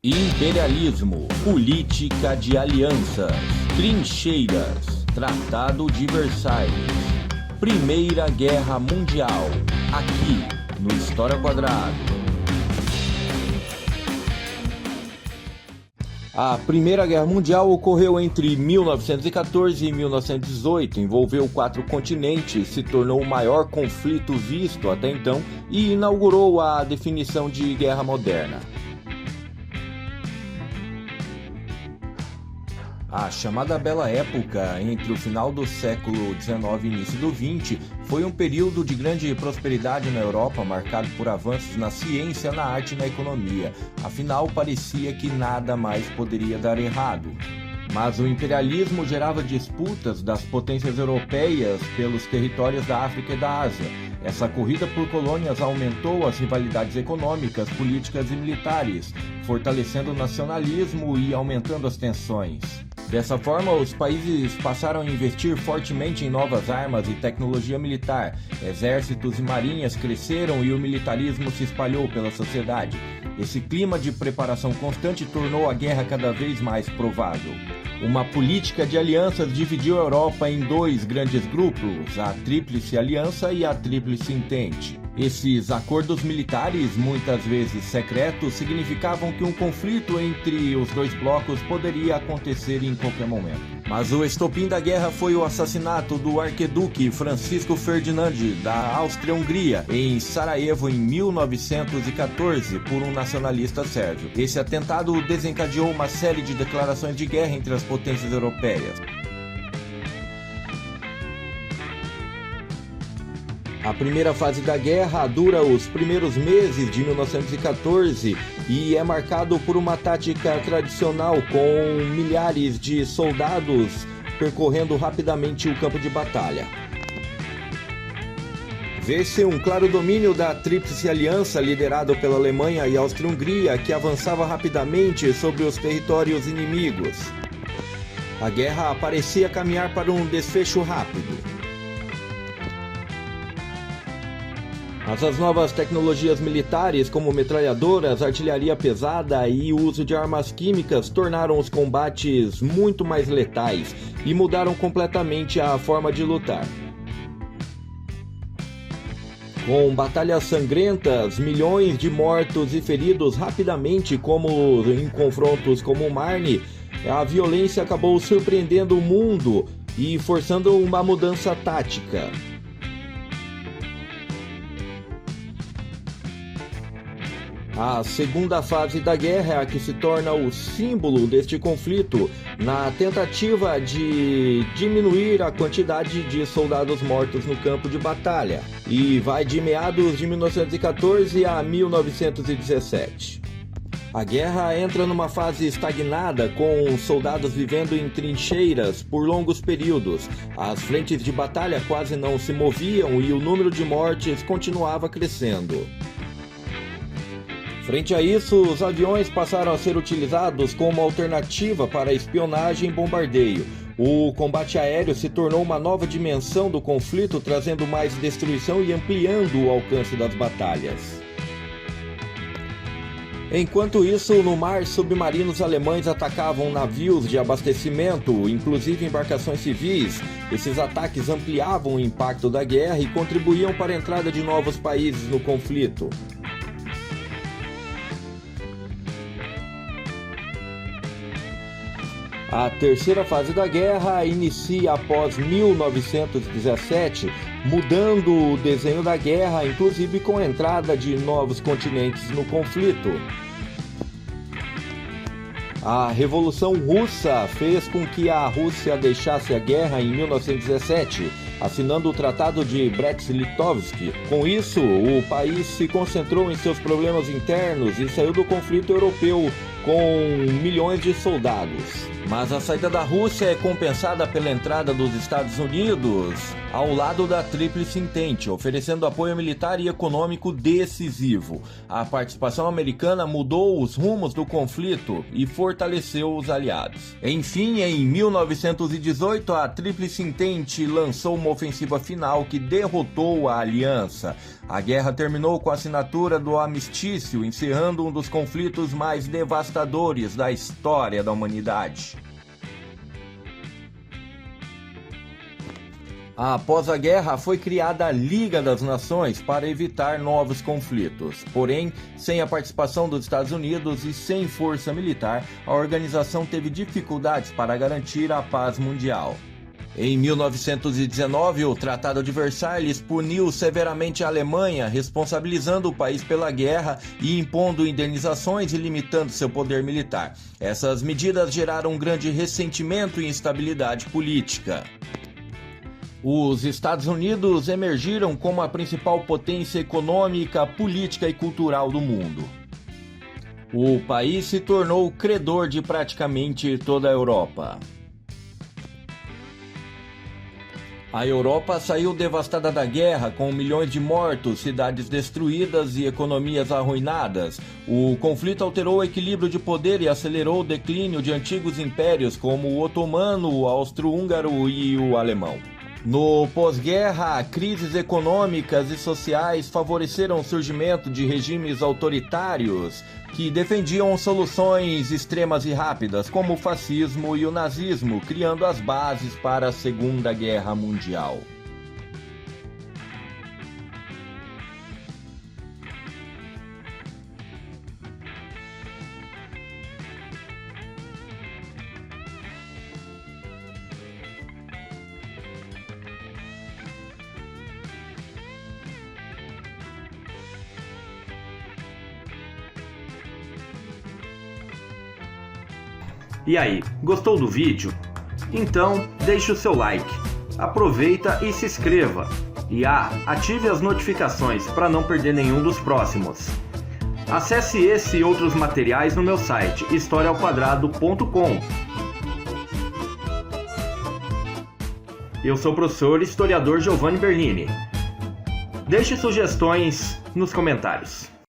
Imperialismo, política de alianças, trincheiras, Tratado de Versalhes, Primeira Guerra Mundial, aqui no História Quadrada. A Primeira Guerra Mundial ocorreu entre 1914 e 1918, envolveu 4 continentes, se tornou o maior conflito visto até então e inaugurou a definição de guerra moderna. A chamada Bela Época, entre o final do século XIX e início do XX, foi um período de grande prosperidade na Europa, marcado por avanços na ciência, na arte e na economia. Afinal, parecia que nada mais poderia dar errado. Mas o imperialismo gerava disputas das potências europeias pelos territórios da África e da Ásia. Essa corrida por colônias aumentou as rivalidades econômicas, políticas e militares, fortalecendo o nacionalismo e aumentando as tensões. Dessa forma, os países passaram a investir fortemente em novas armas e tecnologia militar. Exércitos e marinhas cresceram e o militarismo se espalhou pela sociedade. Esse clima de preparação constante tornou a guerra cada vez mais provável. Uma política de alianças dividiu a Europa em 2 grandes grupos, a Tríplice Aliança e a Tríplice Entente. Esses acordos militares, muitas vezes secretos, significavam que um conflito entre os 2 blocos poderia acontecer em qualquer momento. Mas o estopim da guerra foi o assassinato do arquiduque Francisco Ferdinand da Áustria-Hungria em Sarajevo em 1914 por um nacionalista sérvio. Esse atentado desencadeou uma série de declarações de guerra entre as potências europeias. A primeira fase da guerra dura os primeiros meses de 1914 e é marcado por uma tática tradicional com milhares de soldados percorrendo rapidamente o campo de batalha. Vê-se um claro domínio da Tríplice Aliança, liderado pela Alemanha e Áustria-Hungria, que avançava rapidamente sobre os territórios inimigos. A guerra parecia caminhar para um desfecho rápido. Mas as novas tecnologias militares, como metralhadoras, artilharia pesada e o uso de armas químicas, tornaram os combates muito mais letais e mudaram completamente a forma de lutar. Com batalhas sangrentas, milhões de mortos e feridos rapidamente, como em confrontos como o Marne, a violência acabou surpreendendo o mundo e forçando uma mudança tática. A segunda fase da guerra é a que se torna o símbolo deste conflito, na tentativa de diminuir a quantidade de soldados mortos no campo de batalha, e vai de meados de 1914 a 1917. A guerra entra numa fase estagnada, com soldados vivendo em trincheiras por longos períodos. As frentes de batalha quase não se moviam e o número de mortes continuava crescendo. Frente a isso, os aviões passaram a ser utilizados como alternativa para espionagem e bombardeio. O combate aéreo se tornou uma nova dimensão do conflito, trazendo mais destruição e ampliando o alcance das batalhas. Enquanto isso, no mar, submarinos alemães atacavam navios de abastecimento, inclusive embarcações civis. Esses ataques ampliavam o impacto da guerra e contribuíam para a entrada de novos países no conflito. A terceira fase da guerra inicia após 1917, mudando o desenho da guerra, inclusive com a entrada de novos continentes no conflito. A Revolução Russa fez com que a Rússia deixasse a guerra em 1917, assinando o Tratado de Brest-Litovsk. Com isso, o país se concentrou em seus problemas internos e saiu do conflito europeu com milhões de soldados. Mas a saída da Rússia é compensada pela entrada dos Estados Unidos ao lado da Tríplice Entente, oferecendo apoio militar e econômico decisivo. A participação americana mudou os rumos do conflito e fortaleceu os aliados. Enfim, em 1918, a Tríplice Entente lançou uma ofensiva final que derrotou a aliança. A guerra terminou com a assinatura do armistício, encerrando um dos conflitos mais devastadores devastadores da história da humanidade. Após a guerra, foi criada a Liga das Nações para evitar novos conflitos. Porém, sem a participação dos Estados Unidos e sem força militar, a organização teve dificuldades para garantir a paz mundial. Em 1919, o Tratado de Versalhes puniu severamente a Alemanha, responsabilizando o país pela guerra e impondo indenizações e limitando seu poder militar. Essas medidas geraram um grande ressentimento e instabilidade política. Os Estados Unidos emergiram como a principal potência econômica, política e cultural do mundo. O país se tornou credor de praticamente toda a Europa. A Europa saiu devastada da guerra, com milhões de mortos, cidades destruídas e economias arruinadas. O conflito alterou o equilíbrio de poder e acelerou o declínio de antigos impérios como o otomano, o austro-húngaro e o alemão. No pós-guerra, crises econômicas e sociais favoreceram o surgimento de regimes autoritários que defendiam soluções extremas e rápidas, como o fascismo e o nazismo, criando as bases para a Segunda Guerra Mundial. E aí, gostou do vídeo? Então deixe o seu like, aproveita e se inscreva. E ative as notificações para não perder nenhum dos próximos. Acesse esse e outros materiais no meu site historiaoquadrado.com. Eu sou o professor historiador Giovanni Bernini. Deixe sugestões nos comentários.